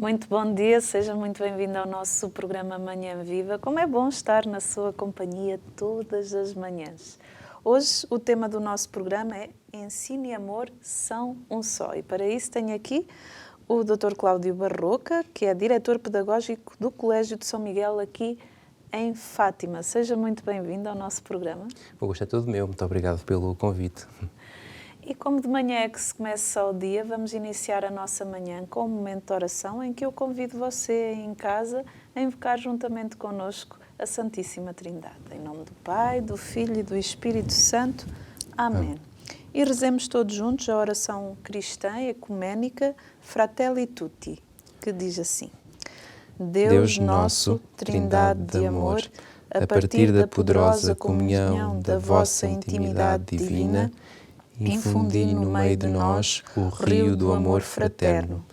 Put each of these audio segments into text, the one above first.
Muito bom dia, seja muito bem-vindo ao nosso programa Manhã Viva. Como é bom estar na sua companhia todas as manhãs. Hoje o tema do nosso programa é Ensino e Amor são um só. E para isso tenho aqui o Dr. Cláudio Barroca, que é diretor pedagógico do Colégio de São Miguel aqui em Fátima. Seja muito bem-vindo ao nosso programa. O gosto é todo meu, muito obrigado pelo convite. E como de manhã é que se começa o dia, vamos iniciar a nossa manhã com um momento de oração em que eu convido você em casa a invocar juntamente connosco a Santíssima Trindade. Em nome do Pai, do Filho e do Espírito Santo. Amém. E rezemos todos juntos a oração cristã ecuménica Fratelli Tutti, que diz assim: Deus nosso, Trindade de amor, a partir da poderosa comunhão da vossa intimidade divina, infundi no meio de nós o rio do amor fraterno.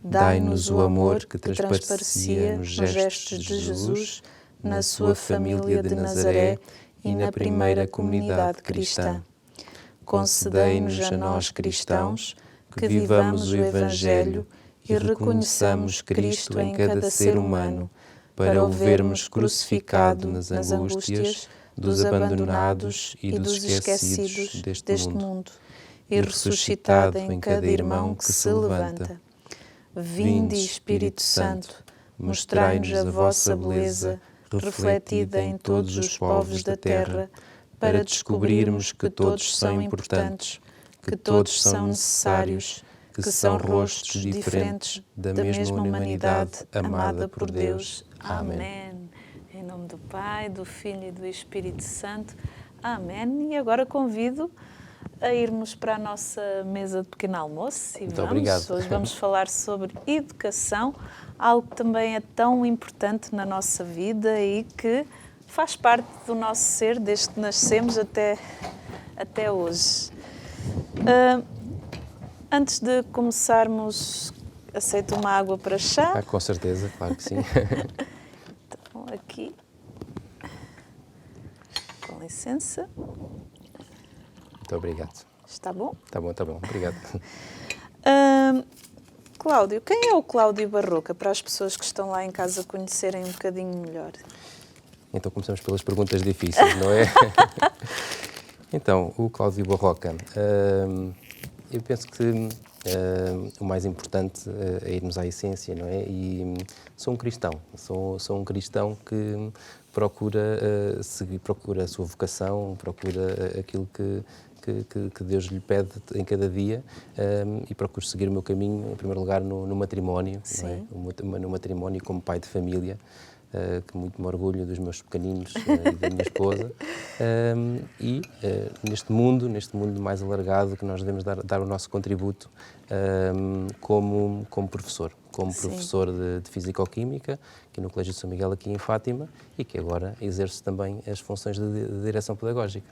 Dai-nos o amor que transparecia nos gestos de Jesus, na sua família de Nazaré e na primeira comunidade cristã. Concedei-nos a nós cristãos que vivamos o Evangelho e reconheçamos Cristo em cada ser humano, para o vermos crucificado nas angústias dos abandonados e dos esquecidos deste mundo, e ressuscitado em cada irmão que se levanta. Vinde, Espírito Santo, mostrai-nos a vossa beleza, refletida em todos os povos da terra, para descobrirmos que todos são importantes, que todos são necessários, que são rostos diferentes da mesma humanidade amada por Deus. Amém. Em nome do Pai, do Filho e do Espírito Santo. Amém. E agora convido a irmos para a nossa mesa de pequeno almoço. Muito obrigado. Hoje vamos falar sobre educação, algo que também é tão importante na nossa vida e que faz parte do nosso ser desde que nascemos até hoje. Antes de começarmos, aceito uma água para chá? Com certeza, claro que sim. Então, aqui, com licença. Muito obrigado. Está bom? Está bom, obrigado. Cláudio, quem é o Cláudio Barroca, para as pessoas que estão lá em casa conhecerem um bocadinho melhor? Então começamos pelas perguntas difíceis, não é? Então, o Cláudio Barroca. Eu penso que o mais importante é irmos à essência, não é? E sou um cristão, sou um cristão que procura procura a sua vocação, procura aquilo que Deus lhe pede em cada dia e procuro seguir o meu caminho, em primeiro lugar, no matrimónio, não é? No matrimónio como pai de família, que muito me orgulho dos meus pequeninos e da minha esposa, neste mundo mais alargado que nós devemos dar o nosso contributo como professor. Professor de Fisicoquímica, aqui no Colégio de São Miguel, aqui em Fátima, e que agora exerce também as funções de direção pedagógica.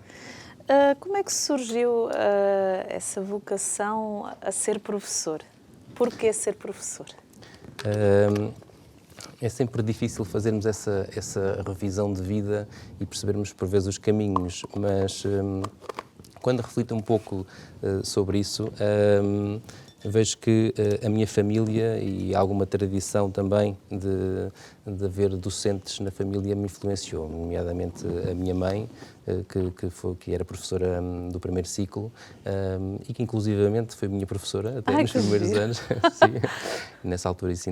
Como é que surgiu essa vocação a ser professor? Porquê ser professor? É sempre difícil fazermos essa revisão de vida e percebermos por vezes os caminhos, mas quando reflito um pouco sobre isso, vejo que a minha família e alguma tradição também de haver docentes na família me influenciou, nomeadamente a minha mãe, que era professora do primeiro ciclo e que inclusivamente foi minha professora até nos primeiros anos. Sim. Nessa altura isso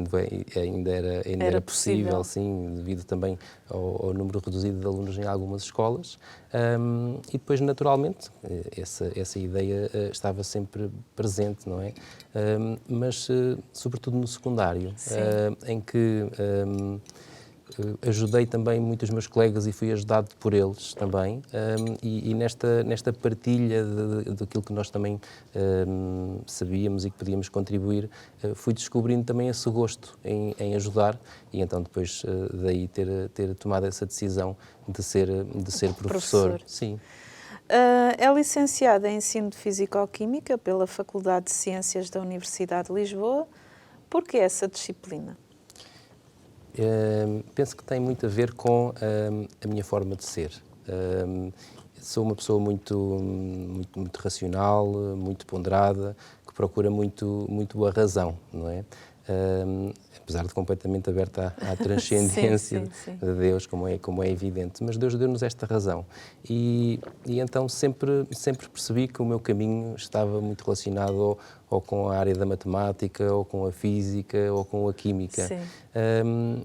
ainda era possível, sim, devido também ao número reduzido de alunos em algumas escolas. E depois, naturalmente, essa ideia estava sempre presente, não é? Mas, sobretudo no secundário, em que ajudei também muitos meus colegas e fui ajudado por eles também, e nesta partilha daquilo que nós também sabíamos e que podíamos contribuir, fui descobrindo também esse gosto em ajudar, e então depois daí ter tomado essa decisão de ser professor. Sim. É licenciada em Ensino de Fisicoquímica pela Faculdade de Ciências da Universidade de Lisboa. Por que essa disciplina? Penso que tem muito a ver com a minha forma de ser. Sou uma pessoa muito racional, muito ponderada, que procura muito a razão, não é? apesar de completamente aberta à transcendência sim. de Deus, como é evidente, mas Deus deu-nos esta razão. E então sempre percebi que o meu caminho estava muito relacionado ou com a área da matemática, ou com a física, ou com a química.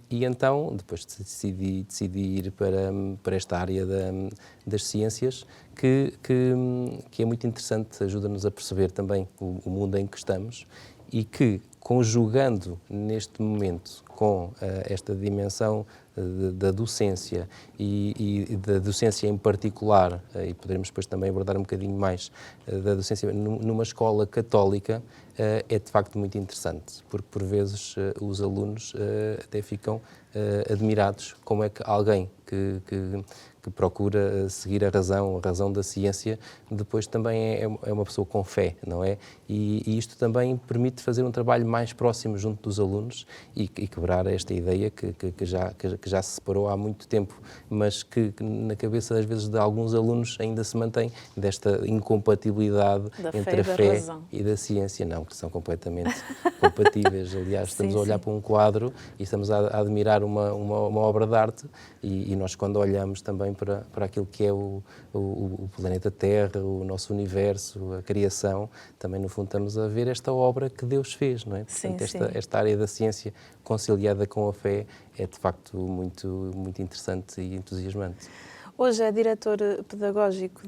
E então, depois decidi ir para esta área das ciências, que é muito interessante, ajuda-nos a perceber também o mundo em que estamos e que, conjugando neste momento com esta dimensão da docência e da docência em particular, e poderemos depois também abordar um bocadinho mais da docência numa escola católica, é de facto muito interessante, porque por vezes os alunos até ficam admirados como é que alguém que procura seguir a razão da ciência, depois também é uma pessoa com fé, não é? E isto também permite fazer um trabalho mais próximo junto dos alunos e quebrar esta ideia que já se separou há muito tempo, mas que na cabeça às vezes de alguns alunos ainda se mantém, desta incompatibilidade entre a fé e da ciência. Não, que são completamente compatíveis. Aliás, estamos a olhar para um quadro e estamos a admirar uma obra de arte e nós, quando olhamos também para aquilo que é o planeta Terra, o nosso universo, a criação, também no fundo estamos a ver esta obra que Deus fez, não é? Portanto, esta área da ciência conciliada com a fé é de facto muito interessante e entusiasmante. Hoje é diretor pedagógico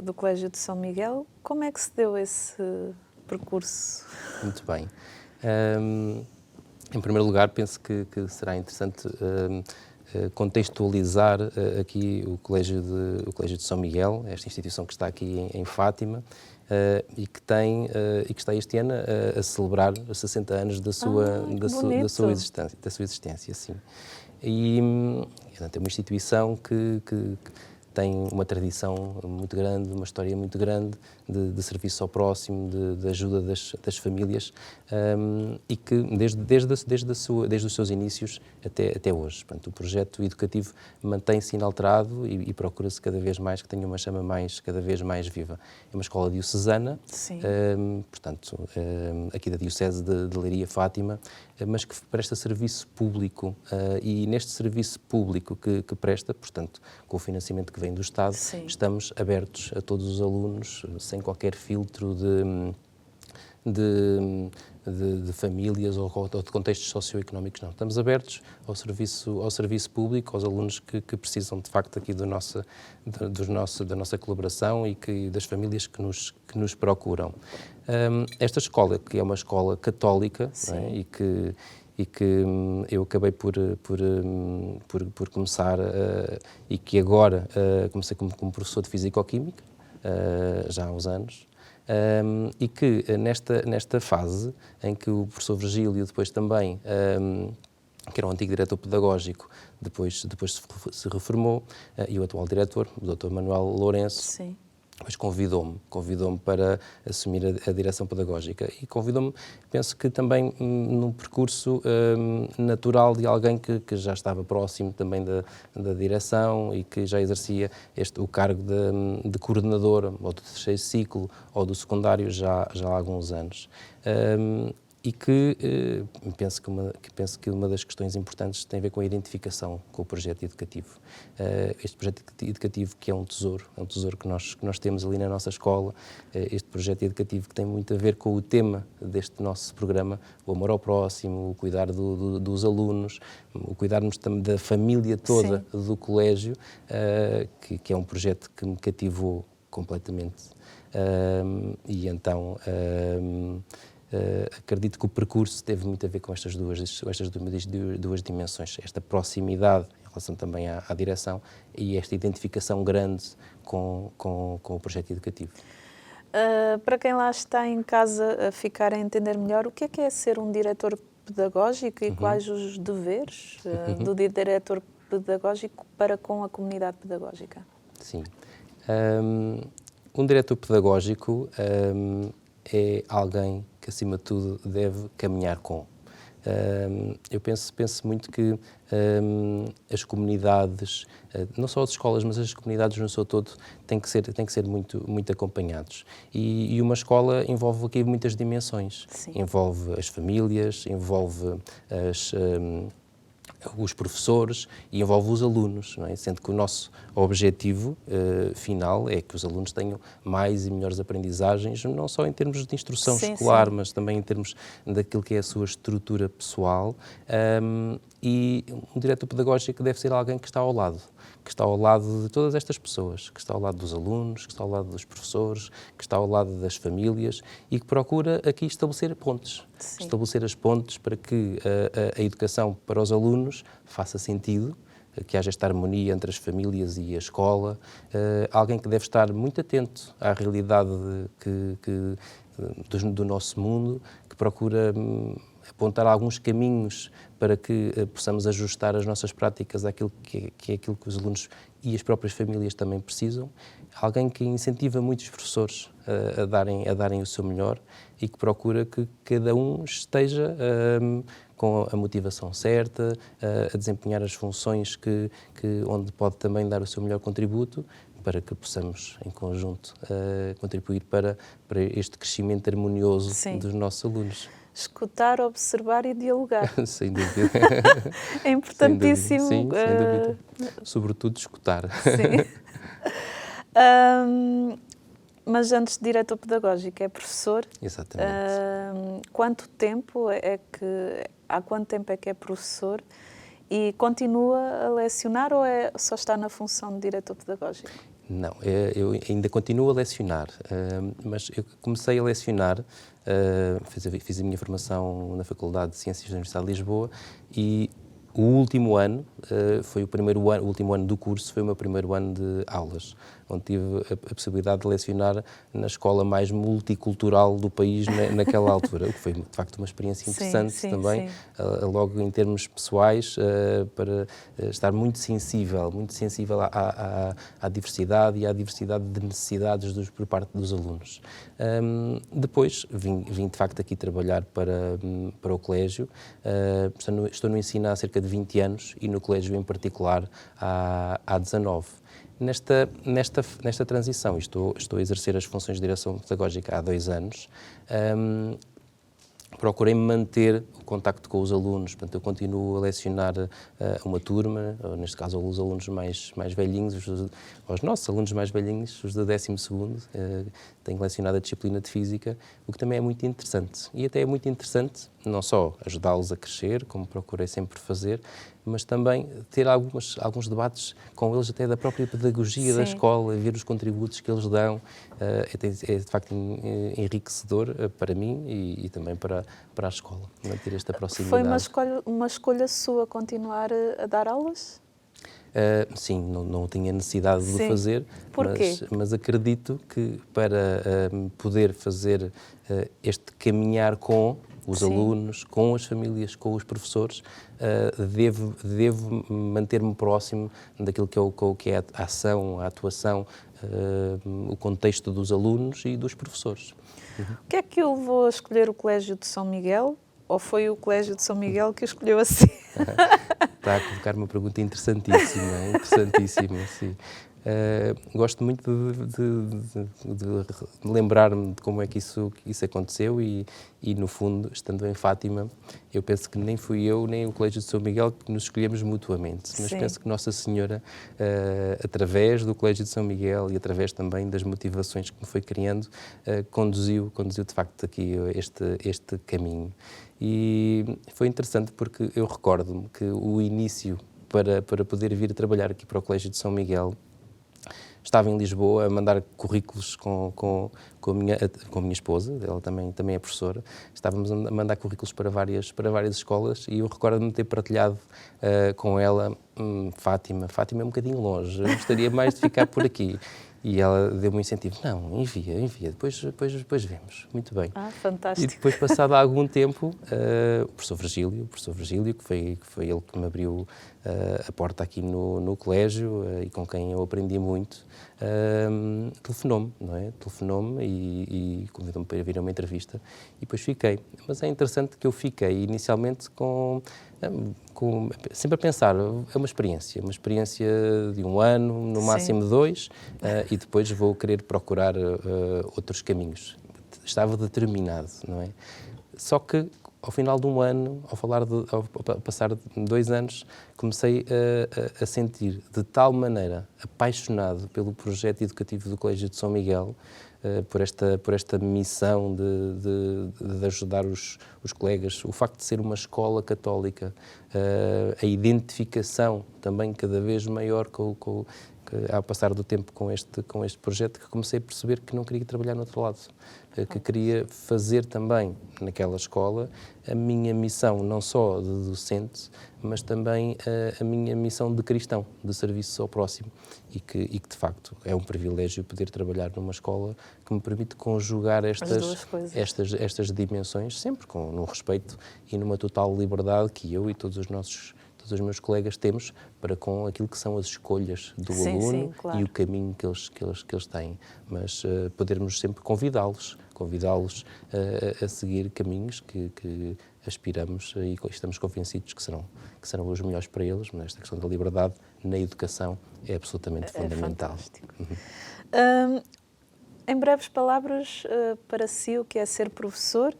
do Colégio de São Miguel. Como é que se deu esse percurso? Muito bem. Em primeiro lugar, penso que será interessante contextualizar aqui o Colégio de São Miguel, esta instituição que está aqui em Fátima, e que está este ano a celebrar os 60 anos da sua existência, sim. E é uma instituição que tem uma tradição muito grande, uma história muito grande de serviço ao próximo, de ajuda das famílias, e que desde os seus inícios até hoje. Portanto, o projeto educativo mantém-se inalterado e procura-se cada vez mais que tenha uma chama cada vez mais viva. É uma escola diocesana, portanto, aqui da Diocese de Leiria Fátima, mas que presta serviço público, e neste serviço público que presta, portanto, com o financiamento que vem do Estado, estamos abertos a todos os alunos, sem qualquer filtro de famílias ou de contextos socioeconómicos, não. Estamos abertos ao serviço público, aos alunos que precisam, de facto, aqui da nossa colaboração e das famílias que nos procuram. Esta escola, que é uma escola católica, não é? e que eu acabei por começar, e que agora comecei como professor de Físico-Química, já há uns anos, e que nesta fase em que o professor Virgílio depois também, que era o antigo diretor pedagógico, depois se reformou, e o atual diretor, o Dr. Manuel Lourenço, depois convidou-me para assumir a direção pedagógica e convidou-me, penso que também num percurso natural de alguém que já estava próximo também da direção e que já exercia o cargo de coordenador, ou do terceiro ciclo, ou do secundário já há alguns anos. E que penso que uma das questões importantes tem a ver com a identificação com o projeto educativo. Este projeto educativo que é um tesouro que nós temos ali na nossa escola, este projeto educativo que tem muito a ver com o tema deste nosso programa, o amor ao próximo, o cuidar dos alunos, o cuidarmos também da família toda do colégio, que é um projeto que me cativou completamente. E então acredito que o percurso teve muito a ver com estas duas dimensões, esta proximidade em relação também à direção e esta identificação grande com o projeto educativo. Para quem lá está em casa a ficar a entender melhor, o que é ser um diretor pedagógico e quais os deveres do diretor pedagógico para com a comunidade pedagógica? Sim. Um diretor pedagógico é alguém que, acima de tudo, deve caminhar com. Eu penso muito que as comunidades, não só as escolas, mas as comunidades no seu todo, têm que ser muito acompanhados. E uma escola envolve aqui muitas dimensões. Sim. Envolve as famílias, envolve os professores e envolve os alunos, não é? Sendo que o nosso objetivo final é que os alunos tenham mais e melhores aprendizagens, não só em termos de instrução escolar, mas também em termos daquilo que é a sua estrutura pessoal. E um diretor pedagógico deve ser alguém que está ao lado de todas estas pessoas, que está ao lado dos alunos, que está ao lado dos professores, que está ao lado das famílias e que procura aqui estabelecer pontes. Sim. Estabelecer as pontes para que a educação para os alunos faça sentido, que haja esta harmonia entre as famílias e a escola. Alguém que deve estar muito atento à realidade do nosso mundo, que procura apontar alguns caminhos para que possamos ajustar as nossas práticas àquilo que é aquilo que os alunos e as próprias famílias também precisam. Alguém que incentiva muitos professores a darem o seu melhor e que procura que cada um esteja com a motivação certa, a desempenhar as funções onde pode também dar o seu melhor contributo, para que possamos, em conjunto, contribuir para este crescimento harmonioso dos nossos alunos. Escutar, observar e dialogar. Sem dúvida. É importantíssimo. Sem dúvida. Sobretudo escutar. Sim. Mas antes de diretor pedagógico, é professor. Exatamente. Há quanto tempo é que é professor? E continua a lecionar ou só está na função de diretor pedagógico? Não, eu ainda continuo a lecionar, mas eu comecei a lecionar, fiz a minha formação na Faculdade de Ciências da Universidade de Lisboa e o último ano foi o último ano do curso, foi o meu primeiro ano de aulas, onde tive a possibilidade de lecionar na escola mais multicultural do país naquela altura, o que foi de facto uma experiência interessante também, logo em termos pessoais, para estar muito sensível à diversidade e à diversidade de necessidades por parte dos alunos. Depois vim de facto aqui trabalhar para o colégio, estou no ensino há cerca de 20 anos e no colégio em particular há 19. Nesta transição, estou a exercer as funções de direção pedagógica há 2 anos, procurei manter o contacto com os alunos, portanto eu continuo a lecionar uma turma, ou neste caso os alunos mais velhinhos, os nossos alunos mais velhinhos, os do 12º, tenho lecionado a disciplina de Física, o que também é muito interessante. E até é muito interessante não só ajudá-los a crescer, como procurei sempre fazer, mas também ter alguns debates com eles até da própria pedagogia da escola, ver os contributos que eles dão, é de facto enriquecedor para mim e também para a escola, manter esta proximidade. Foi uma escolha sua continuar a dar aulas? Sim, não tinha necessidade de fazer, mas acredito que para poder fazer este caminhar com os alunos, com as famílias, com os professores, devo manter-me próximo daquilo que é a ação, a atuação, o contexto dos alunos e dos professores. O que é que o levou a escolher o Colégio de São Miguel? Ou foi o Colégio de São Miguel que o escolheu assim? Está a colocar uma pergunta interessantíssima, sim. Gosto muito de lembrar-me de como é que isso aconteceu e, no fundo, estando em Fátima, eu penso que nem fui eu nem o Colégio de São Miguel que nos escolhemos mutuamente, mas penso que Nossa Senhora, através do Colégio de São Miguel e através também das motivações que me foi criando, conduziu de facto aqui este caminho. E foi interessante porque eu recordo-me que o início para poder vir trabalhar aqui para o Colégio de São Miguel, estava em Lisboa a mandar currículos com a minha esposa, ela também é professora, estávamos a mandar currículos para várias escolas e eu recordo-me de ter partilhado com ela Fátima é um bocadinho longe, eu gostaria mais de ficar por aqui. E ela deu-me um incentivo, não, envia, depois vemos, muito bem. Fantástico. E depois, passado algum tempo, o professor Virgílio, que foi ele que me abriu a porta aqui no colégio e com quem eu aprendi muito, telefonou-me, não é? Telefonou-me e convidou-me para vir a uma entrevista e depois fiquei. Mas é interessante que eu fiquei inicialmente sempre a pensar, é uma experiência de 1 ano, no máximo 2, e depois vou querer procurar outros caminhos. Estava determinado, não é? Só que ao final de 1 ano, ao passar de 2 anos, comecei a sentir de tal maneira apaixonado pelo projeto educativo do Colégio de São Miguel, por esta missão de ajudar os colegas, o facto de ser uma escola católica, a identificação também cada vez maior ao passar do tempo com este projeto, que comecei a perceber que não queria trabalhar no outro lado, que queria fazer também naquela escola a minha missão, não só de docente, mas também a minha missão de cristão, de serviço ao próximo, e que de facto é um privilégio poder trabalhar numa escola que me permite conjugar estas dimensões, sempre no respeito e numa total liberdade que eu e todos os meus colegas temos para com aquilo que são as escolhas do aluno, claro, e o caminho que eles têm. Mas podermos sempre convidá-los a seguir caminhos que aspiramos e estamos convencidos que serão os melhores para eles, mas esta questão da liberdade na educação é absolutamente fundamental. Fantástico. Em breves palavras, para si, o que é ser professor?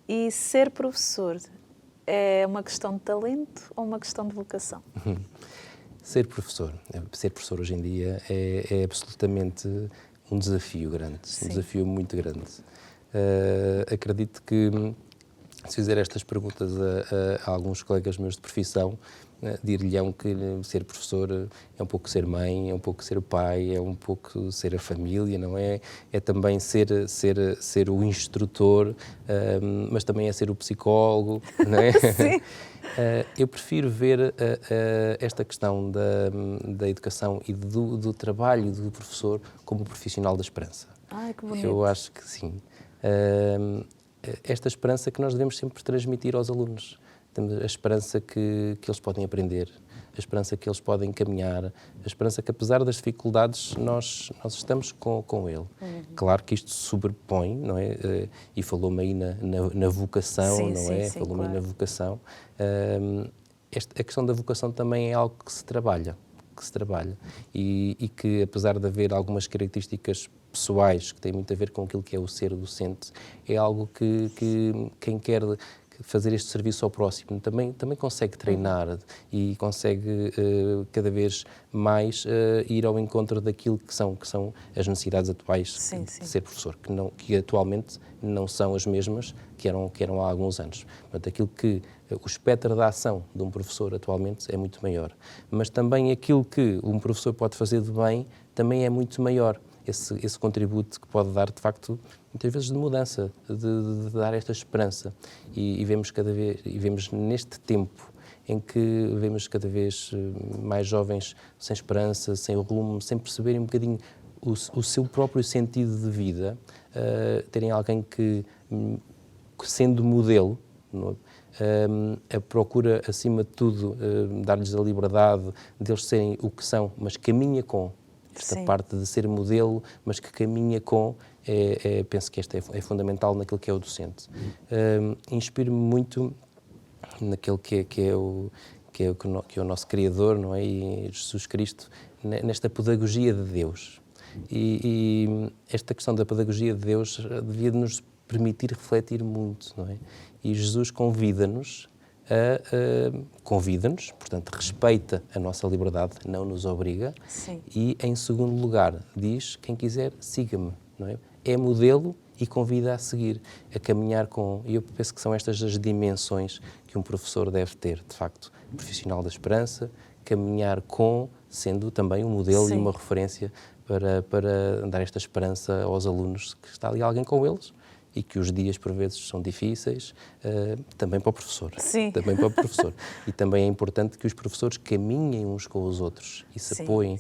E ser professor é uma questão de talento ou uma questão de vocação? Ser professor hoje em dia é absolutamente um desafio grande, um desafio muito grande. Acredito que, se fizer estas perguntas a alguns colegas meus de profissão, dir-lhe-ão que ser professor é um pouco ser mãe, é um pouco ser pai, é um pouco ser a família, não é? É também ser o instrutor, mas também é ser o psicólogo, não é? Sim. Eu prefiro ver esta questão da educação e do trabalho do professor como profissional da esperança. Ai, que bonito. Eu acho que sim. Esta esperança que nós devemos sempre transmitir aos alunos. A esperança que eles podem aprender, a esperança que eles podem caminhar, a esperança que, apesar das dificuldades, nós estamos com ele. Claro que isto se sobrepõe, não é? E falou-me aí na vocação, não é? Falou-me aí na vocação. A questão da vocação também é algo que se trabalha. E que, apesar de haver algumas características pessoais que têm muito a ver com aquilo que é o ser docente, é algo que quem quer fazer este serviço ao próximo também consegue treinar e consegue cada vez mais ir ao encontro daquilo que são as necessidades atuais de ser professor, que atualmente não são as mesmas que eram há alguns anos. Portanto, aquilo que o espectro da ação de um professor atualmente é muito maior, mas também aquilo que um professor pode fazer de bem também é muito maior. Esse contributo que pode dar, de facto, muitas vezes de mudança, de dar esta esperança. E vemos neste tempo em que vemos cada vez mais jovens sem esperança, sem rumo, sem perceberem um bocadinho o seu próprio sentido de vida, terem alguém que, sendo modelo, a procura, acima de tudo, dar-lhes a liberdade de eles serem o que são, mas caminha com esta parte de ser modelo, mas que caminha com, penso que esta é fundamental naquilo que é o docente. Inspiro-me muito naquele que é o nosso Criador, não é? E Jesus Cristo, nesta pedagogia de Deus. E esta questão da pedagogia de Deus devia nos permitir refletir muito, não é? E Jesus convida-nos, portanto, respeita a nossa liberdade, não nos obriga. Sim. E, em segundo lugar, diz, quem quiser, siga-me, não é? É modelo e convida a seguir, a caminhar com... E eu penso que são estas as dimensões que um professor deve ter, de facto, profissional da esperança, caminhar com, sendo também um modelo e uma referência para dar esta esperança aos alunos, que está ali alguém com eles, e que os dias, por vezes, são difíceis, também para o professor. Sim. Também para o professor. E também é importante que os professores caminhem uns com os outros e se apoiem.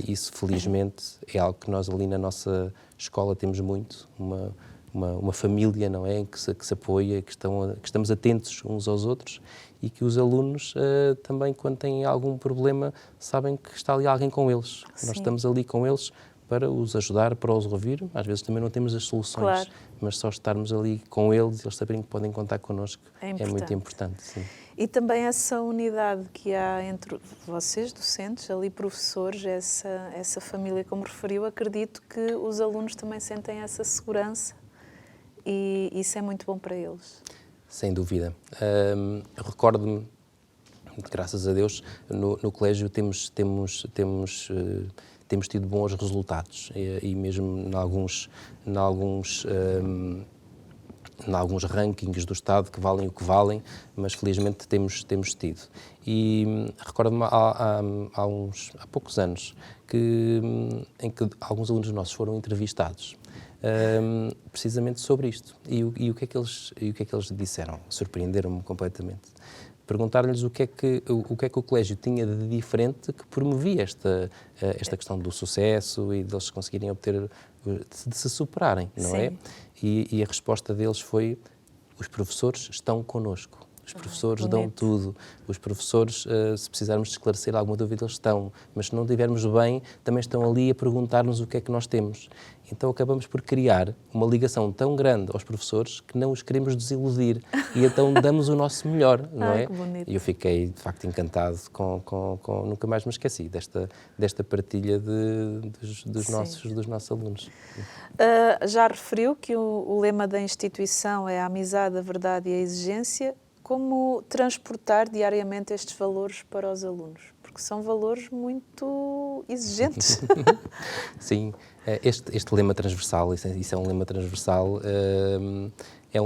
Isso, felizmente, é algo que nós ali na nossa escola temos muito, uma família, não é? Que se apoia, que estamos atentos uns aos outros e que os alunos também, quando têm algum problema, sabem que está ali alguém com eles. Nós estamos ali com eles para os ajudar, para os ouvir. Às vezes também não temos as soluções, mas só estarmos ali com eles, eles saberem que podem contar connosco, é muito importante. Sim. E também essa unidade que há entre vocês, docentes, ali professores, essa família como referiu, acredito que os alunos também sentem essa segurança e isso é muito bom para eles. Sem dúvida. Recordo-me, graças a Deus, no colégio temos tido bons resultados e mesmo em alguns rankings do Estado que valem o que valem, mas felizmente temos tido. E recordo-me há poucos anos em que alguns alunos nossos foram entrevistados precisamente sobre isto. E o que é que eles disseram? Surpreenderam-me completamente. Perguntar-lhes o que é que o colégio tinha de diferente que promovia esta questão do sucesso e deles conseguirem obter, de se superarem, não é? E a resposta deles foi: os professores estão connosco. Os professores dão tudo. Os professores, se precisarmos de esclarecer alguma dúvida, eles estão. Mas se não estivermos bem, também estão ali a perguntar-nos o que é que nós temos. Então acabamos por criar uma ligação tão grande aos professores que não os queremos desiludir. E então damos o nosso melhor, não é? E eu fiquei, de facto, encantado nunca mais me esqueci desta partilha dos nossos alunos. Já referiu que o lema da instituição é a amizade, a verdade e a exigência. Como transportar diariamente estes valores para os alunos? Porque são valores muito exigentes. Sim, este lema transversal, isso é um lema transversal, é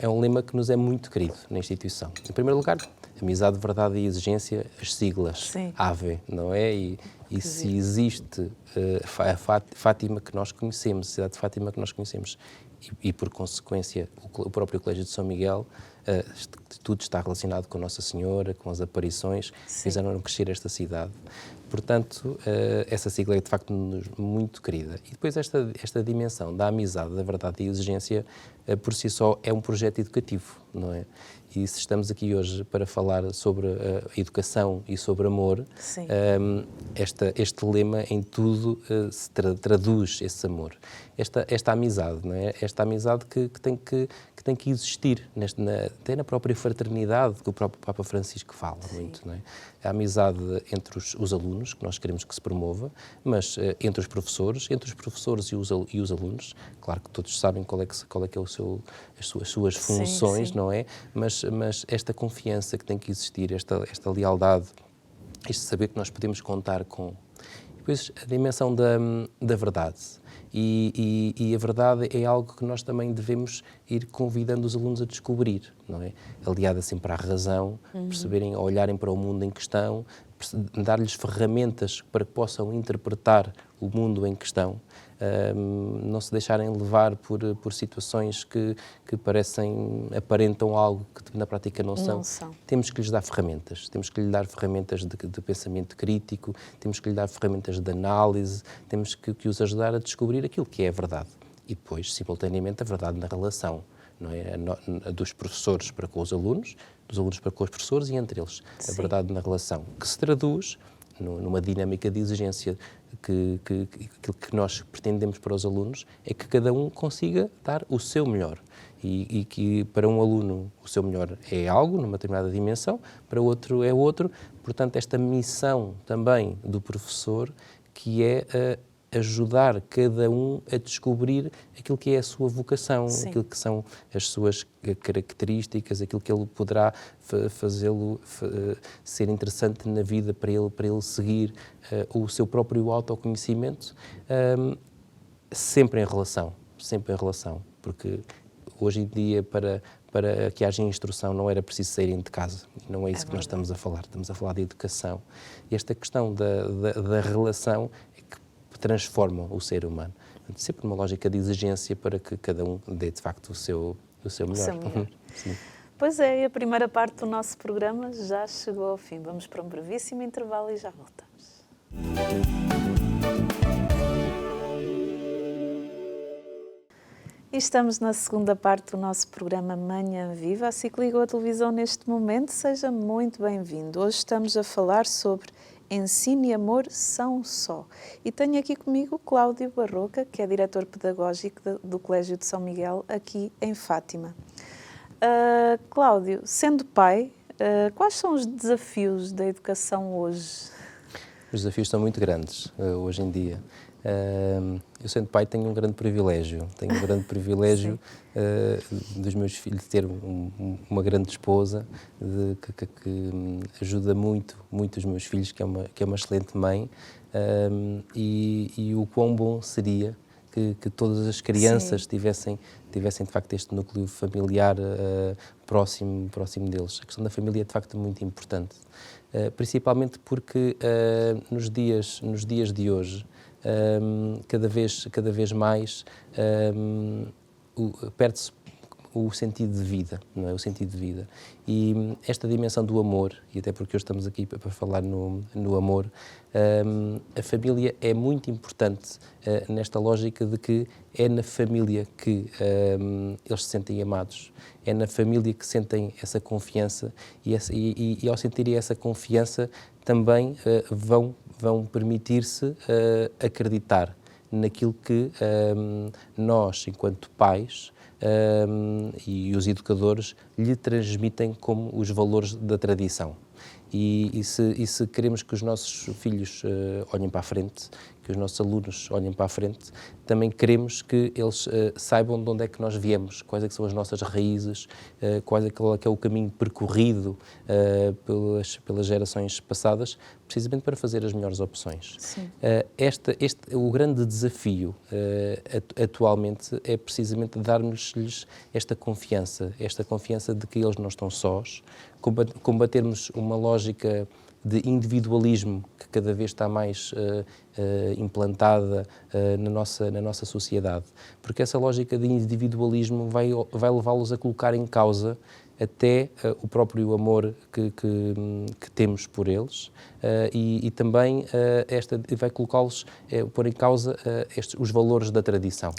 um lema que nos é muito querido na instituição. Em primeiro lugar, amizade, verdade e exigência, as siglas, AVE, não é? E se existe a Fátima que nós conhecemos, a cidade de Fátima que nós conhecemos, e por consequência o próprio Colégio de São Miguel, tudo está relacionado com Nossa Senhora, com as aparições, fizeram crescer esta cidade. Portanto, essa sigla é de facto muito querida. E depois esta dimensão da amizade, da verdade e exigência, por si só é um projeto educativo, não é? E se estamos aqui hoje para falar sobre a educação e sobre amor, este lema em tudo se traduz esse amor. Esta amizade, não é? Esta amizade que tem que existir, até na própria fraternidade que o próprio Papa Francisco fala muito, não é? A amizade entre os alunos, que nós queremos que se promova, mas entre os professores e os alunos. Claro que todos sabem qual é as suas funções, não é? Mas esta confiança que tem que existir, esta lealdade, este saber que nós podemos contar com. E depois a dimensão da verdade. E a verdade é algo que nós também devemos ir convidando os alunos a descobrir, não é? Aliada sempre à razão, perceberem, olharem para o mundo em questão, dar-lhes ferramentas para que possam interpretar o mundo em questão, não se deixarem levar por situações que aparentam algo que na prática não são. Temos que lhes dar ferramentas, temos que lhes dar ferramentas de pensamento crítico, temos que lhes dar ferramentas de análise, temos que os ajudar a descobrir aquilo que é a verdade. E depois, simultaneamente, a verdade na relação, não é? Dos professores para com os alunos, dos alunos para com os professores e entre eles. A verdade na relação, que se traduz numa dinâmica de exigência que aquilo que nós pretendemos para os alunos é que cada um consiga dar o seu melhor e que para um aluno o seu melhor é algo, numa determinada dimensão, para outro é outro. Portanto, esta missão também do professor, que é ajudar cada um a descobrir aquilo que é a sua vocação, aquilo que são as suas características, aquilo que ele poderá fazê-lo ser interessante na vida para ele seguir o seu próprio autoconhecimento, sempre em relação, porque hoje em dia para que haja instrução não era preciso saírem de casa, não é isso que nós estamos a falar de educação. E esta questão da relação transformam o ser humano. Sempre numa lógica de exigência para que cada um dê, de facto, o seu melhor. Sim. Pois é, e a primeira parte do nosso programa já chegou ao fim. Vamos para um brevíssimo intervalo e já voltamos. E estamos na segunda parte do nosso programa Manhã Viva. Assim que ligou a televisão neste momento, seja muito bem-vindo. Hoje estamos a falar sobre Ensino e Amor são só. E tenho aqui comigo o Cláudio Barroca, que é diretor pedagógico do Colégio de São Miguel, aqui em Fátima. Cláudio, sendo pai, quais são os desafios da educação hoje? Os desafios são muito grandes hoje em dia. Eu, sendo pai, tenho um grande privilégio. Tenho um grande privilégio dos meus filhos, de ter uma grande esposa que ajuda muito os meus filhos, que é uma excelente mãe. E o quão bom seria que todas as crianças tivessem de facto este núcleo familiar próximo deles. A questão da família é de facto muito importante, principalmente porque nos dias de hoje cada vez mais perde-se o sentido de vida, não é? O sentido de vida. E esta dimensão do amor, e até porque hoje estamos aqui para falar no amor, a família é muito importante nesta lógica de que é na família que eles se sentem amados, é na família que sentem essa confiança e ao sentirem essa confiança também vão permitir-se acreditar naquilo que nós, enquanto pais, e os educadores lhe transmitem como os valores da tradição. E se queremos que os nossos filhos olhem para a frente, que os nossos alunos olhem para a frente, também queremos que eles saibam de onde é que nós viemos, quais é que são as nossas raízes, qual é que é o caminho percorrido pelas gerações passadas, precisamente para fazer as melhores opções. O grande desafio atualmente é precisamente dar-nos-lhes esta confiança de que eles não estão sós, combatermos uma lógica de individualismo que cada vez está mais implantada na nossa sociedade, porque essa lógica de individualismo vai levá-los a colocar em causa até o próprio amor que temos por eles e também vai colocá-los, pôr em causa os valores da tradição.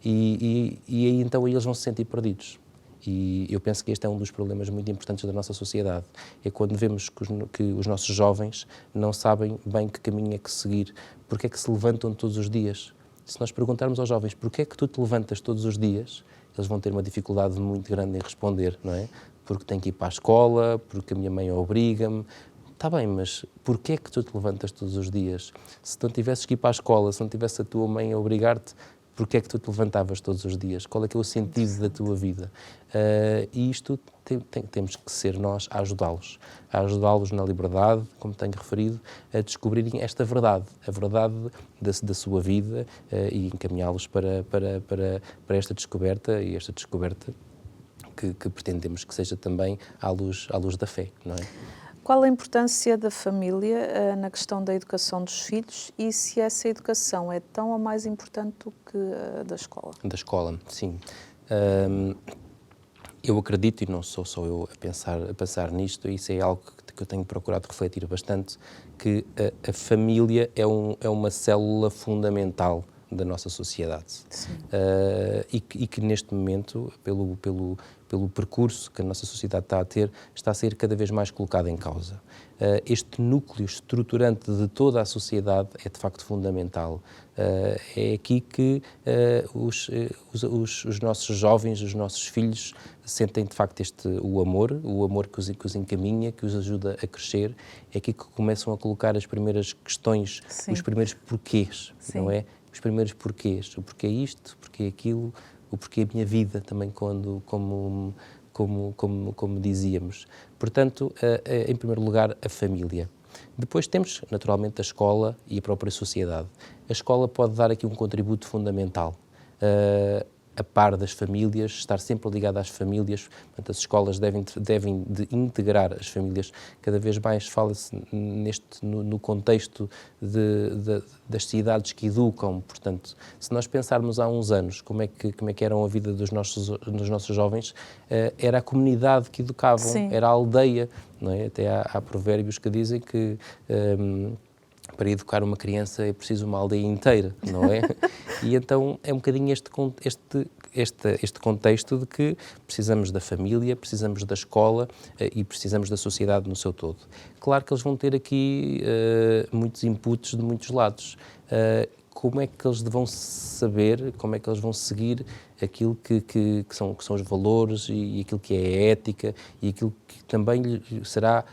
E aí então eles vão se sentir perdidos. E eu penso que este é um dos problemas muito importantes da nossa sociedade. É quando vemos que os nossos jovens não sabem bem que caminho é que seguir, porque é que se levantam todos os dias. Se nós perguntarmos aos jovens porque é que tu te levantas todos os dias, eles vão ter uma dificuldade muito grande em responder, não é? Porque tenho que ir para a escola, porque a minha mãe obriga-me. Está bem, mas porquê é que tu te levantas todos os dias? Se não tivesses que ir para a escola, se não tivesse a tua mãe a obrigar-te, porquê é que tu te levantavas todos os dias? Qual é que é o sentido da tua vida? E isto temos que ser nós a ajudá-los na liberdade, como tenho referido, a descobrirem esta verdade, a verdade da sua vida e encaminhá-los para esta descoberta, e esta descoberta que pretendemos que seja também à luz da fé, não é? Qual a importância da família na questão da educação dos filhos e se essa educação é tão ou mais importante do que a da escola? Da escola, sim. Eu acredito, e não sou só eu a pensar nisto, isso é algo que eu tenho procurado refletir bastante, que a família é uma célula fundamental da nossa sociedade. E que neste momento, pelo percurso que a nossa sociedade está a ter, está a ser cada vez mais colocado em causa. Este núcleo estruturante de toda a sociedade é de facto fundamental. É aqui que os nossos jovens, os nossos filhos sentem de facto o amor que os encaminha, que os ajuda a crescer. É aqui que começam a colocar as primeiras questões, os primeiros porquês, não é? Os primeiros porquês, o porquê isto, o porquê aquilo, o porquê a minha vida também, como dizíamos. Portanto, em primeiro lugar, a família. Depois temos, naturalmente, a escola e a própria sociedade. A escola pode dar aqui um contributo fundamental. A par das famílias, estar sempre ligada às famílias. Portanto, as escolas devem de integrar as famílias. Cada vez mais fala-se no contexto das cidades que educam. Portanto, se nós pensarmos há uns anos como é que era a vida dos nossos jovens, era a comunidade que educavam, era a aldeia, não é? Até há provérbios que dizem que para educar uma criança é preciso uma aldeia inteira, não é? E então é um bocadinho este contexto de que precisamos da família, precisamos da escola e precisamos da sociedade no seu todo. Claro que eles vão ter aqui muitos inputs de muitos lados. Como é que eles vão saber, como é que eles vão seguir aquilo que são os valores e aquilo que é a ética e aquilo que também será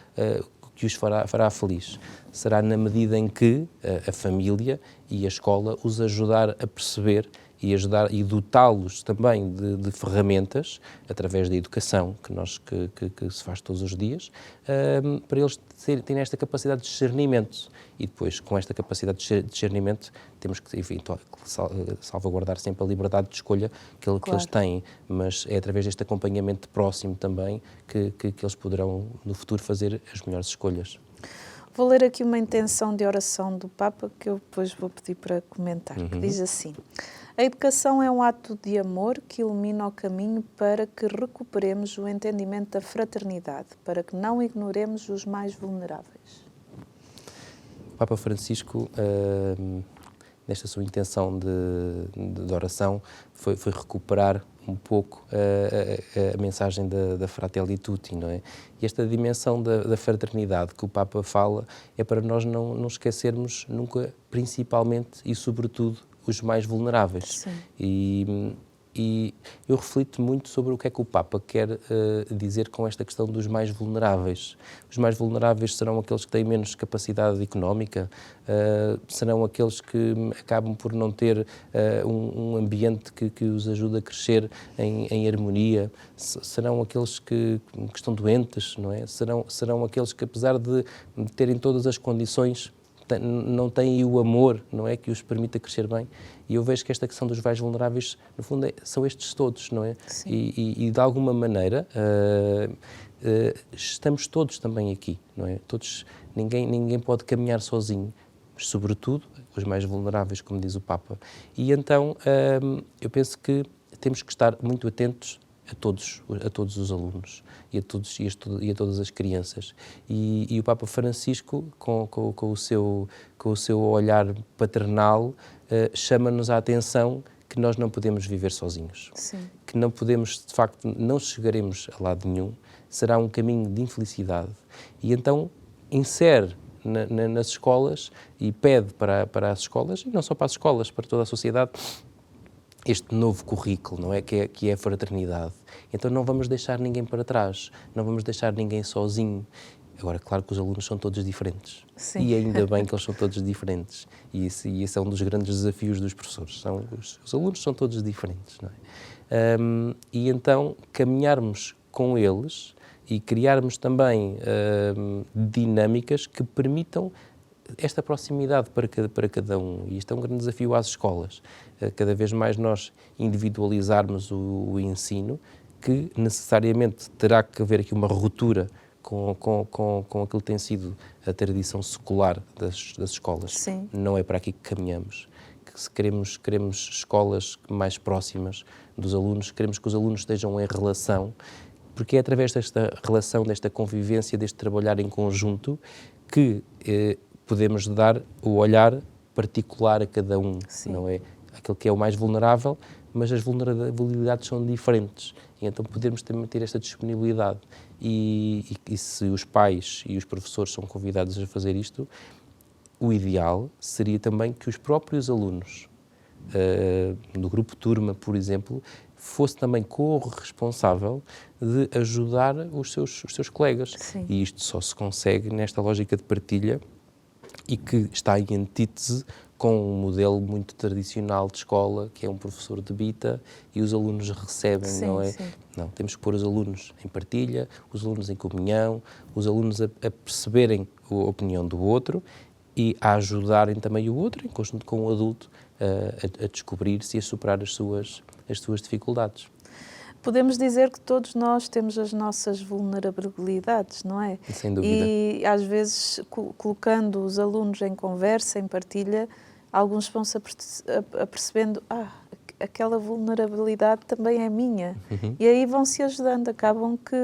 que os fará feliz. Será na medida em que a família e a escola os ajudar a perceber e dotá-los também de ferramentas, através da educação que se faz todos os dias, para eles terem esta capacidade de discernimento. E depois, com esta capacidade de discernimento, temos que, enfim, salvaguardar sempre a liberdade de escolha que eles têm, mas é através deste acompanhamento próximo também que eles poderão, no futuro, fazer as melhores escolhas. Vou ler aqui uma intenção de oração do Papa que eu depois vou pedir para comentar, que diz assim: a educação é um ato de amor que ilumina o caminho para que recuperemos o entendimento da fraternidade, para que não ignoremos os mais vulneráveis. O Papa Francisco, nesta sua intenção de oração, foi recuperar um pouco a mensagem da Fratelli Tutti, não é? E esta dimensão da fraternidade que o Papa fala é para nós não esquecermos nunca, principalmente e sobretudo, os mais vulneráveis. E eu reflito muito sobre o que é que o Papa quer dizer com esta questão dos mais vulneráveis. Os mais vulneráveis serão aqueles que têm menos capacidade económica, serão aqueles que acabam por não ter um ambiente que os ajude a crescer em harmonia, serão aqueles que estão doentes, não é? Serão aqueles que, apesar de terem todas as condições, não têm o amor, não é, que os permita crescer bem. E eu vejo que esta questão dos mais vulneráveis, no fundo, são estes todos, não é? E de alguma maneira estamos todos também aqui, não é? Todos, ninguém pode caminhar sozinho, mas sobretudo os mais vulneráveis, como diz o Papa. E então eu penso que temos que estar muito atentos a todos os alunos e a todas as crianças. E o Papa Francisco, com o seu olhar paternal, chama-nos a atenção que nós não podemos viver sozinhos. Sim. Que não podemos, de facto, não chegaremos a lado nenhum, será um caminho de infelicidade. E então insere nas escolas e pede para as escolas, e não só para as escolas, para toda a sociedade, este novo currículo, não é? Que é a fraternidade. Então não vamos deixar ninguém para trás, não vamos deixar ninguém sozinho. Agora, claro que os alunos são todos diferentes. Sim. E ainda bem que eles são todos diferentes. E esse é um dos grandes desafios dos professores. Os alunos são todos diferentes, não é? E então caminharmos com eles e criarmos também dinâmicas que permitam esta proximidade para cada um. E isto é um grande desafio às escolas. Cada vez mais nós individualizarmos o ensino, que necessariamente terá que haver aqui uma ruptura com aquilo que tem sido a tradição secular das escolas. Sim. Não é para aqui que caminhamos. Que se queremos escolas mais próximas dos alunos, queremos que os alunos estejam em relação, porque é através desta relação, desta convivência, deste trabalhar em conjunto, que podemos dar o olhar particular a cada um. Sim. Não é? Aquele que é o mais vulnerável, mas as vulnerabilidades são diferentes. E então podemos também ter esta disponibilidade. E se os pais e os professores são convidados a fazer isto, o ideal seria também que os próprios alunos, no grupo turma, por exemplo, fosse também corresponsável de ajudar os seus colegas. Sim. E isto só se consegue nesta lógica de partilha e que está em antítese com um modelo muito tradicional de escola, que é um professor debita e os alunos recebem, sim, não é? Sim. Não, temos que pôr os alunos em partilha, os alunos em comunhão, os alunos a perceberem a opinião do outro e a ajudarem também o outro, em conjunto com o adulto, a descobrir-se e a superar as suas dificuldades. Podemos dizer que todos nós temos as nossas vulnerabilidades, não é? Sem dúvida. E às vezes, colocando os alunos em conversa, em partilha, alguns vão-se apercebendo, aquela vulnerabilidade também é minha. Uhum. E aí vão-se ajudando, acabam que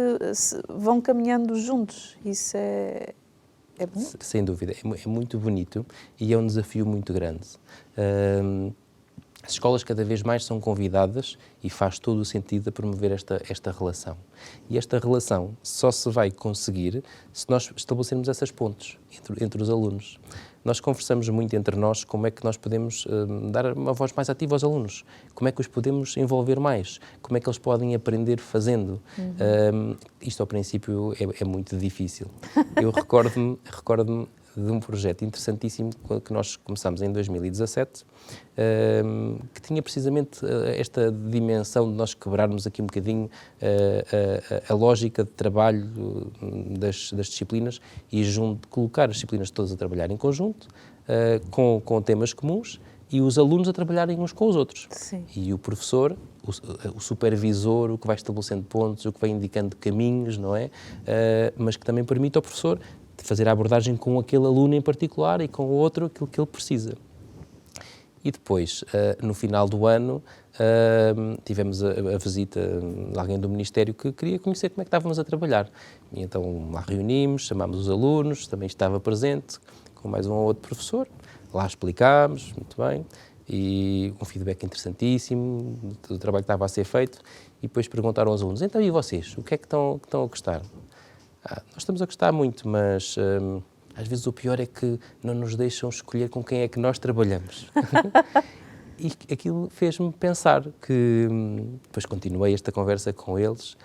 vão caminhando juntos. Isso é bonito. Sem dúvida, é muito bonito e é um desafio muito grande. As escolas cada vez mais são convidadas e faz todo o sentido a promover esta relação. E esta relação só se vai conseguir se nós estabelecermos essas pontes entre os alunos. Nós conversamos muito entre nós como é que nós podemos dar uma voz mais ativa aos alunos, como é que os podemos envolver mais, como é que eles podem aprender fazendo. Isto ao princípio é muito difícil. Eu recordo-me de um projeto interessantíssimo que nós começámos em 2017, que tinha precisamente esta dimensão de nós quebrarmos aqui um bocadinho a lógica de trabalho das disciplinas e colocar as disciplinas todas a trabalhar em conjunto, com temas comuns, e os alunos a trabalharem uns com os outros. Sim. E o professor, o supervisor, o que vai estabelecendo pontos, o que vai indicando caminhos, não é? Mas que também permite ao professor fazer a abordagem com aquele aluno em particular e com o outro aquilo que ele precisa. E depois, no final do ano, tivemos a visita de alguém do Ministério que queria conhecer como é que estávamos a trabalhar. E então lá reunimos, chamámos os alunos, também estava presente, com mais um ou outro professor, lá explicámos, muito bem, e um feedback interessantíssimo do trabalho que estava a ser feito, e depois perguntaram aos alunos, então e vocês, o que é que estão a gostar? Nós estamos a gostar muito, mas às vezes o pior é que não nos deixam escolher com quem é que nós trabalhamos. E aquilo fez-me pensar que, depois continuei esta conversa com eles,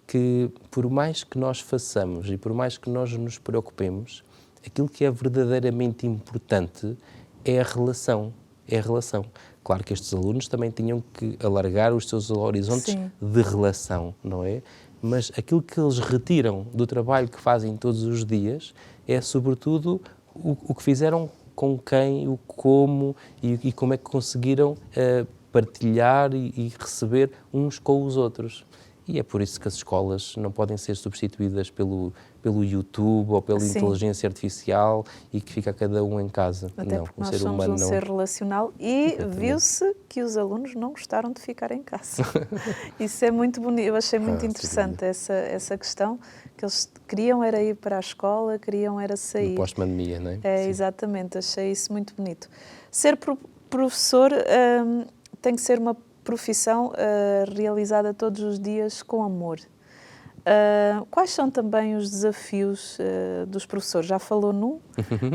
que por mais que nós façamos e por mais que nós nos preocupemos, aquilo que é verdadeiramente importante é a relação. É a relação. Claro que estes alunos também tinham que alargar os seus horizontes Sim. de relação, não é? Mas aquilo que eles retiram do trabalho que fazem todos os dias é, sobretudo, o que fizeram com quem, o como e como é que conseguiram partilhar e receber uns com os outros. E é por isso que as escolas não podem ser substituídas pelo YouTube ou pela Sim. inteligência artificial e que fica cada um em casa. Até não, porque nós somos um ser relacional e viu-se que os alunos não gostaram de ficar em casa. Isso é muito bonito, eu achei muito interessante essa questão, que eles queriam era ir para a escola, queriam era sair. No pós-pandemia, não é? Sim. Exatamente, achei isso muito bonito. Ser professor tem que ser uma profissão realizada todos os dias com amor. Quais são também os desafios dos professores? Já falou num?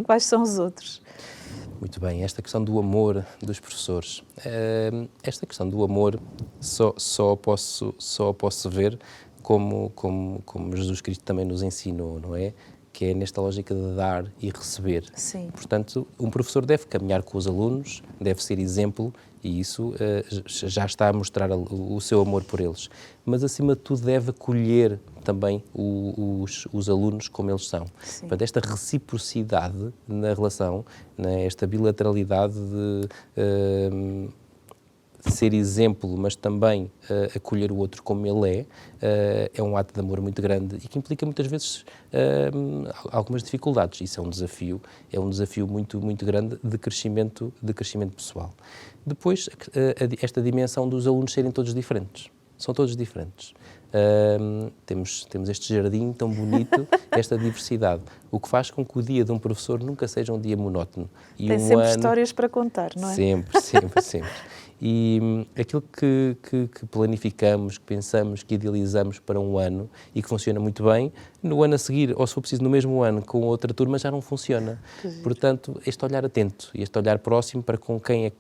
Quais são os outros? Muito bem, esta questão do amor dos professores. Esta questão do amor só posso ver como Jesus Cristo também nos ensinou, não é? Que é nesta lógica de dar e receber. Sim. Portanto, um professor deve caminhar com os alunos, deve ser exemplo, e isso já está a mostrar o seu amor por eles. Mas, acima de tudo, deve acolher também os alunos como eles são. Sim. Portanto, esta reciprocidade na relação, né, esta bilateralidade de ser exemplo, mas também acolher o outro como ele é um ato de amor muito grande e que implica muitas vezes algumas dificuldades. Isso é um desafio muito, muito grande de crescimento pessoal. Depois, esta dimensão dos alunos serem todos diferentes. São todos diferentes. Temos este jardim tão bonito, esta diversidade, o que faz com que o dia de um professor nunca seja um dia monótono. E tem sempre histórias para contar, não é? Sempre. E aquilo que planificamos, que pensamos, que idealizamos para um ano e que funciona muito bem, no ano a seguir, ou se for preciso no mesmo ano, com outra turma, já não funciona. Portanto, este olhar atento e este olhar próximo para com quem é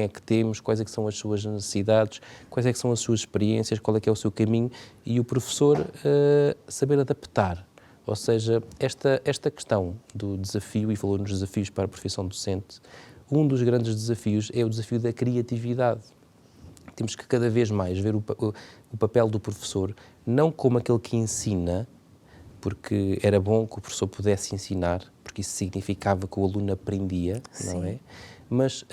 que temos, quais é que são as suas necessidades, quais é que são as suas experiências, qual é que é o seu caminho, e o professor saber adaptar. Ou seja, esta questão do desafio, e falou nos desafios para a profissão docente, um dos grandes desafios é o desafio da criatividade. Temos que cada vez mais ver o papel do professor não como aquele que ensina, porque era bom que o professor pudesse ensinar, porque isso significava que o aluno aprendia, não é? Mas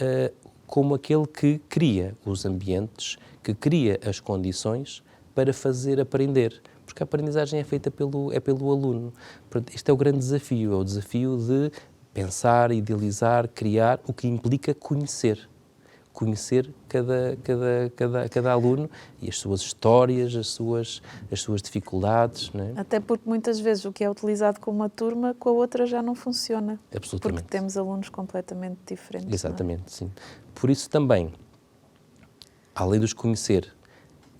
como aquele que cria os ambientes, que cria as condições para fazer aprender. Porque a aprendizagem é feita pelo aluno. Este é o grande desafio, é o desafio de pensar, idealizar, criar, o que implica conhecer. Conhecer cada aluno e as suas histórias, as suas dificuldades. Não é? Até porque muitas vezes o que é utilizado com uma turma, com a outra já não funciona. Absolutamente. Porque temos alunos completamente diferentes. Exatamente, sim. Por isso também, além de os conhecer,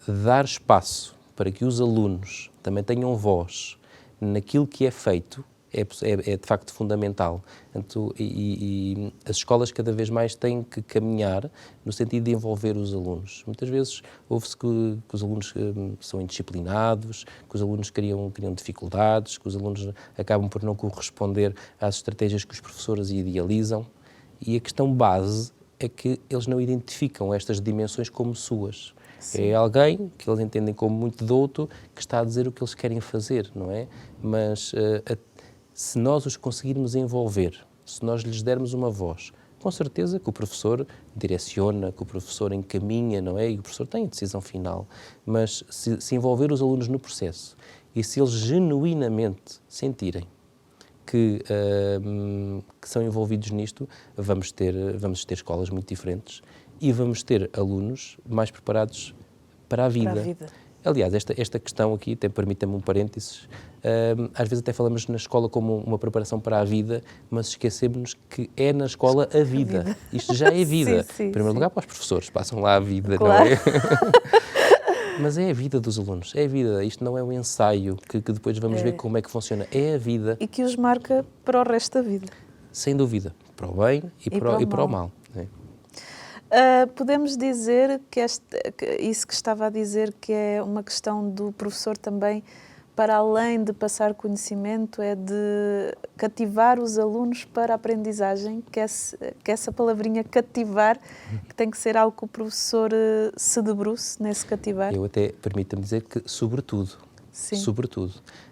dar espaço para que os alunos também tenham voz naquilo que é feito, é de facto fundamental. Portanto, e as escolas cada vez mais têm que caminhar no sentido de envolver os alunos. Muitas vezes ouve-se que os alunos são indisciplinados, que os alunos criam dificuldades, que os alunos acabam por não corresponder às estratégias que os professores idealizam. E a questão base é que eles não identificam estas dimensões como suas. Sim. É alguém que eles entendem como muito douto, que está a dizer o que eles querem fazer, não é? Mas se nós os conseguirmos envolver, se nós lhes dermos uma voz, com certeza que o professor direciona, que o professor encaminha, não é? E o professor tem a decisão final. Mas se envolver os alunos no processo e se eles genuinamente sentirem que são envolvidos nisto, vamos ter escolas muito diferentes e vamos ter alunos mais preparados para a vida. Para a vida. Aliás, esta questão aqui, até permita-me um parênteses, às vezes até falamos na escola como uma preparação para a vida, mas esquecemos que é na escola a vida. Isto já é vida. Sim, em primeiro lugar, para os professores, passam lá a vida, claro. Não é? Mas é a vida dos alunos, é a vida. Isto não é um ensaio que depois vamos ver como é que funciona. É a vida. E que os marca para o resto da vida. Sem dúvida. Para o bem e para o mal. É. Podemos dizer que isso que estava a dizer, que é uma questão do professor também, para além de passar conhecimento, é de cativar os alunos para a aprendizagem, que essa palavrinha cativar, que tem que ser algo que o professor se debruce nesse cativar. Eu até, permita-me dizer que, sobretudo,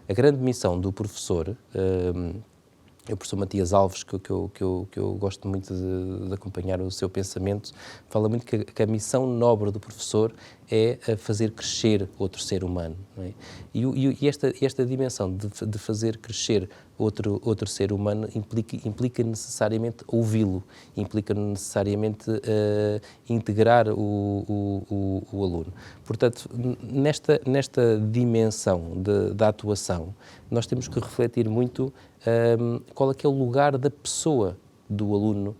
a grande missão do professor, o professor Matias Alves, que eu gosto muito de acompanhar o seu pensamento, fala muito que a missão nobre do professor é fazer crescer outro ser humano. Não é? E esta dimensão de fazer crescer outro ser humano implica necessariamente ouvi-lo, implica necessariamente integrar o aluno. Portanto, nesta dimensão da atuação, nós temos que refletir muito qual é que é o lugar da pessoa do aluno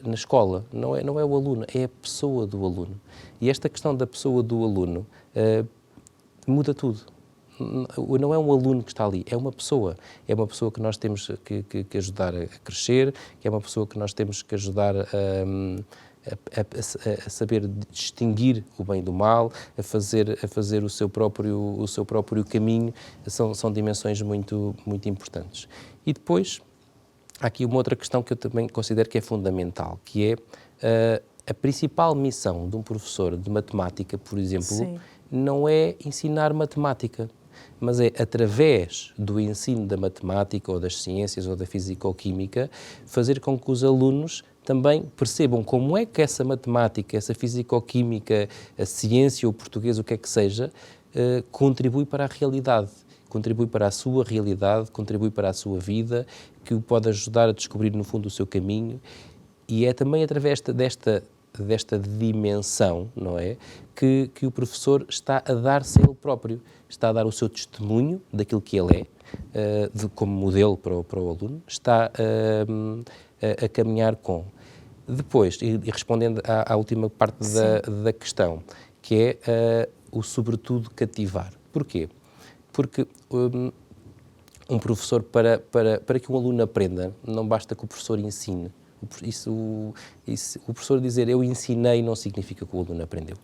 na escola. Não é o aluno, é a pessoa do aluno. E esta questão da pessoa do aluno muda tudo. Não é um aluno que está ali, é uma pessoa. É uma pessoa que nós temos que ajudar a crescer, que é uma pessoa que nós temos que ajudar a saber distinguir o bem do mal, a fazer o seu próprio caminho. São dimensões muito, muito importantes. E depois, há aqui uma outra questão que eu também considero que é fundamental, que é a principal missão de um professor de matemática, por exemplo, Sim. não é ensinar matemática, mas é, através do ensino da matemática ou das ciências ou da fisicoquímica, fazer com que os alunos também percebam como é que essa matemática, essa fisicoquímica, a ciência, o português, o que é que seja, contribui para a realidade, contribui para a sua realidade, contribui para a sua vida, que o pode ajudar a descobrir, no fundo, o seu caminho. E é também através desta dimensão, não é, que o professor está a dar-se ele próprio, está a dar o seu testemunho daquilo que ele é, como modelo para o aluno, está a caminhar com. Depois, e respondendo à última parte da questão, que é o sobretudo cativar. Porquê? Porque um professor, para que um aluno aprenda, não basta que o professor ensine. O professor dizer eu ensinei não significa que o aluno aprendeu.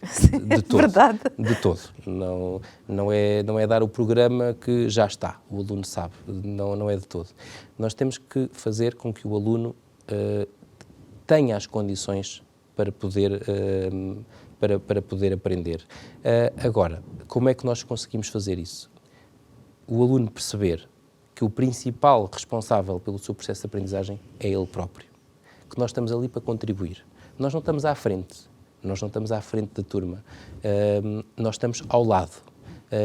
De todo. Verdade. De todo. Não é dar o programa que já está, o aluno sabe. Não é de todo. Nós temos que fazer com que o aluno tenha as condições para poder aprender. Agora, como é que nós conseguimos fazer isso? O aluno perceber que o principal responsável pelo seu processo de aprendizagem é ele próprio. Que nós estamos ali para contribuir. Nós não estamos à frente, da turma, nós estamos ao lado,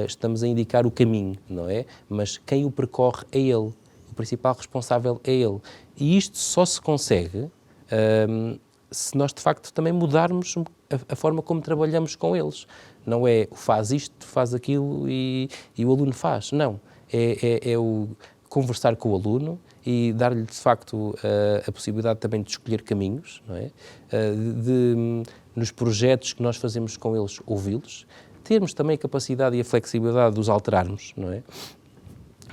estamos a indicar o caminho, não é? Mas quem o percorre é ele, o principal responsável é ele. E isto só se consegue se nós, de facto, também mudarmos a forma como trabalhamos com eles. Não é faz isto, faz aquilo e o aluno faz. Não. conversar com o aluno e dar-lhe, de facto, a possibilidade também de escolher caminhos, não é? Nos projetos que nós fazemos com eles, ouvi-los, termos também a capacidade e a flexibilidade de os alterarmos, não é?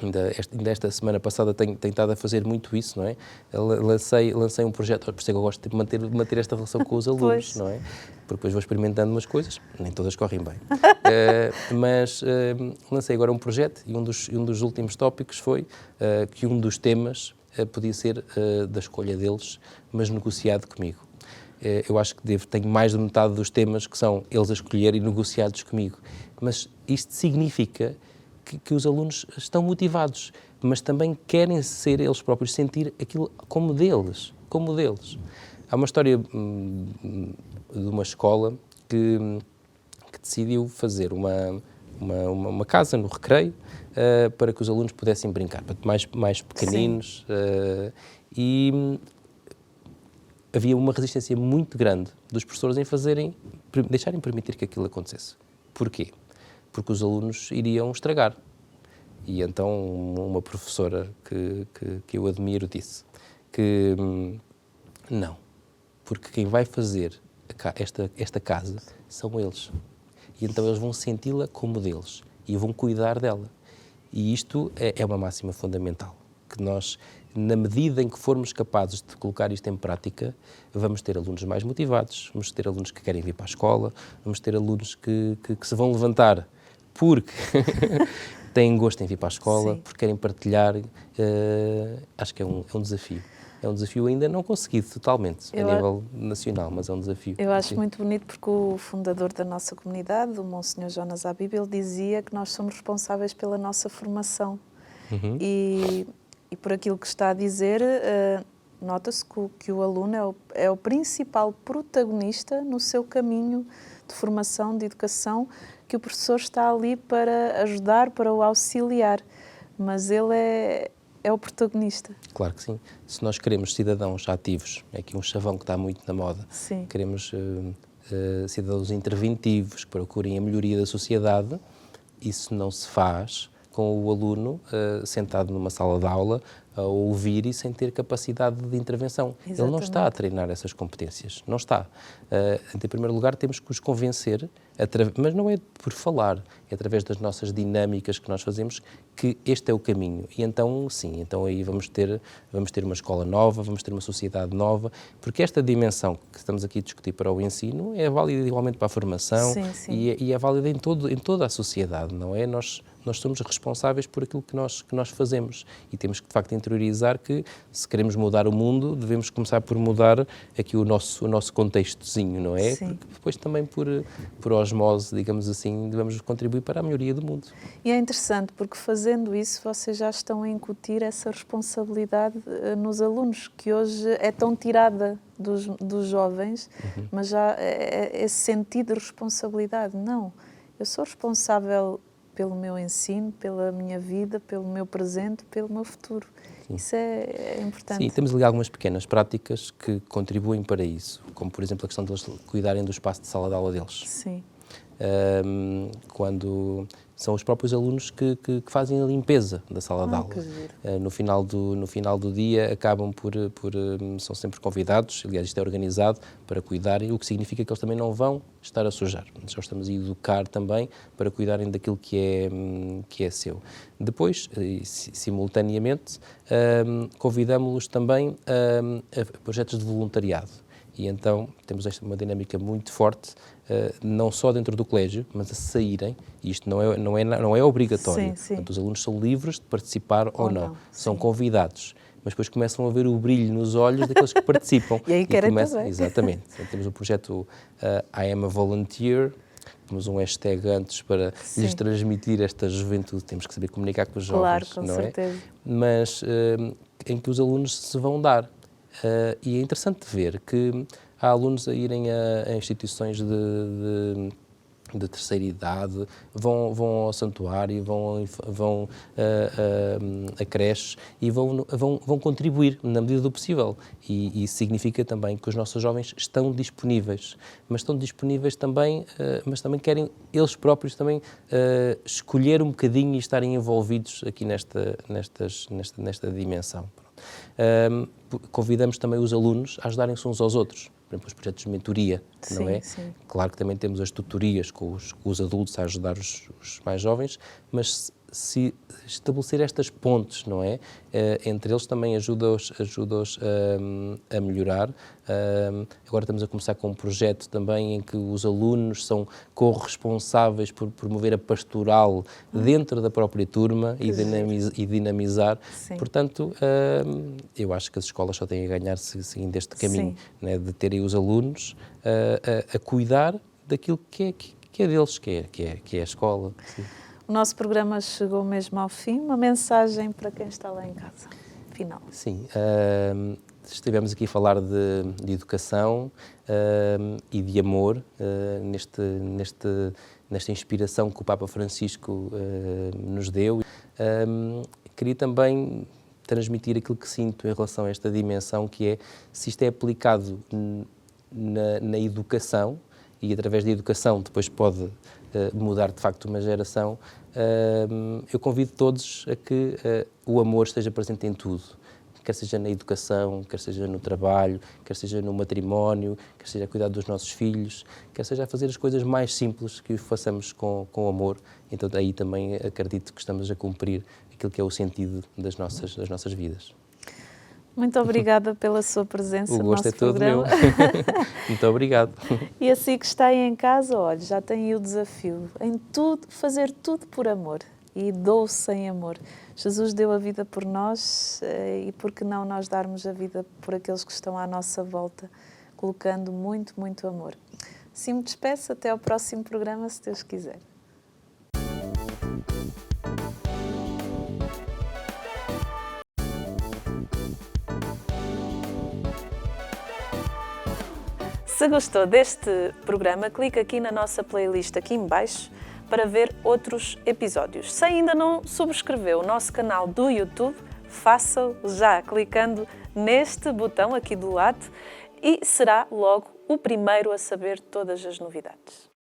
Ainda esta semana passada tenho estado a fazer muito isso, não é? Lancei um projeto, por isso é que eu gosto de manter esta relação com os alunos, não é? Porque depois vou experimentando umas coisas, nem todas correm bem. Mas lancei agora um projeto e um dos últimos tópicos foi que um dos temas podia ser da escolha deles, mas negociado comigo. Eu acho que tenho mais de metade dos temas que são eles a escolher e negociados comigo. Mas isto significa que os alunos estão motivados, mas também querem ser eles próprios, sentir aquilo como deles. Há uma história de uma escola que decidiu fazer uma casa no recreio para que os alunos pudessem brincar, para mais pequeninos, e havia uma resistência muito grande dos professores em deixarem permitir que aquilo acontecesse. Porquê? Porque os alunos iriam estragar. E então uma professora que eu admiro disse que não, porque quem vai fazer esta casa são eles. E então eles vão senti-la como deles e vão cuidar dela. E isto é uma máxima fundamental, que nós, na medida em que formos capazes de colocar isto em prática, vamos ter alunos mais motivados, vamos ter alunos que querem vir para a escola, vamos ter alunos que se vão levantar porque têm gosto em vir para a escola, porque querem partilhar. Acho que é um desafio. É um desafio ainda não conseguido totalmente, a nível nacional, mas é um desafio. Eu acho muito bonito porque o fundador da nossa comunidade, o Monsenhor Jonas Abib, ele dizia que nós somos responsáveis pela nossa formação. Uhum. E por aquilo que está a dizer, nota-se que o aluno é o principal protagonista no seu caminho de formação, de educação, que o professor está ali para ajudar, para o auxiliar, mas ele é o protagonista. Claro que sim. Se nós queremos cidadãos ativos, é aqui um chavão que está muito na moda, sim. Queremos cidadãos interventivos que procurem a melhoria da sociedade, isso não se faz com o aluno sentado numa sala de aula a ouvir e sem ter capacidade de intervenção. Exatamente. Ele não está a treinar essas competências, não está. Em primeiro lugar, temos que os convencer, mas não é por falar, é através das nossas dinâmicas que nós fazemos, que este é o caminho. E então, sim, então aí vamos ter uma escola nova, vamos ter uma sociedade nova, porque esta dimensão que estamos aqui a discutir para o ensino é válida igualmente para a formação. Sim, sim. E é válida em toda a sociedade, não é? Nós somos responsáveis por aquilo que nós fazemos e temos que, de facto, interiorizar que, se queremos mudar o mundo, devemos começar por mudar aqui o nosso contextozinho, não é? Sim. Porque depois também, por osmose, digamos assim, devemos contribuir para a melhoria do mundo. E é interessante, porque fazendo isso, vocês já estão a incutir essa responsabilidade nos alunos, que hoje é tão tirada dos jovens, mas já é esse sentido de responsabilidade. Não, eu sou responsável pelo meu ensino, pela minha vida, pelo meu presente, pelo meu futuro. Sim. Isso é importante. Sim, temos ali algumas pequenas práticas que contribuem para isso, como, por exemplo, a questão de eles cuidarem do espaço de sala de aula deles. Sim. Quando são os próprios alunos que fazem a limpeza da sala de aula. No final do dia acabam são sempre convidados, aliás isto é organizado para cuidarem, o que significa que eles também não vão estar a sujar. Já estamos a educar também para cuidarem daquilo que é seu. Depois, simultaneamente, convidamos-los também a projetos de voluntariado. E então temos uma dinâmica muito forte, não só dentro do colégio, mas a saírem, e isto não é obrigatório. Sim, sim. Portanto, os alunos são livres de participar ou não. São Sim. convidados, mas depois começam a ver o brilho nos olhos daqueles que participam. E aí querem também. Exatamente. Então, temos o projeto I Am a Volunteer, temos um hashtag antes para lhes transmitir esta juventude. Temos que saber comunicar com os jovens, claro, com não certeza. É? Mas em que os alunos se vão dar. E é interessante ver que há alunos a irem a instituições de de terceira idade, vão ao santuário, vão a creches e vão contribuir na medida do possível. E isso significa também que os nossos jovens estão disponíveis, mas também querem eles próprios também escolher um bocadinho e estarem envolvidos aqui nesta dimensão. Convidamos também os alunos a ajudarem-se uns aos outros. Por exemplo, os projetos de mentoria, não é? Sim. Claro que também temos as tutorias com os adultos a ajudar os mais jovens, mas se estabelecer estas pontes, não é? Entre eles também ajuda-os a melhorar. Agora estamos a começar com um projeto também em que os alunos são corresponsáveis por promover a pastoral dentro da própria turma e dinamizar. Sim. Portanto, eu acho que as escolas só têm a ganhar seguindo este caminho, né, de terem os alunos a cuidar daquilo que é deles, que é a escola. Sim. O nosso programa chegou mesmo ao fim. Uma mensagem para quem está lá em casa, final. Sim, estivemos aqui a falar de educação e de amor nesta inspiração que o Papa Francisco nos deu. Queria também transmitir aquilo que sinto em relação a esta dimensão, que é, se isto é aplicado na educação, e através da educação depois pode mudar de facto uma geração, eu convido todos a que o amor esteja presente em tudo, quer seja na educação, quer seja no trabalho, quer seja no matrimónio, quer seja a cuidar dos nossos filhos, quer seja a fazer as coisas mais simples, que o façamos com amor. Então daí também acredito que estamos a cumprir aquilo que é o sentido das nossas vidas. Muito obrigada pela sua presença no nosso O programa. gosto é todo meu. Muito obrigado. E assim que está aí em casa, olha, já tem aí o desafio em tudo, fazer tudo por amor. E dou-se em amor. Jesus deu a vida por nós e por que não nós darmos a vida por aqueles que estão à nossa volta, colocando muito, muito amor. Assim me despeço, até ao próximo programa, se Deus quiser. Se gostou deste programa, clique aqui na nossa playlist aqui em baixo para ver outros episódios. Se ainda não subscreveu o nosso canal do YouTube, faça-o já clicando neste botão aqui do lado e será logo o primeiro a saber todas as novidades.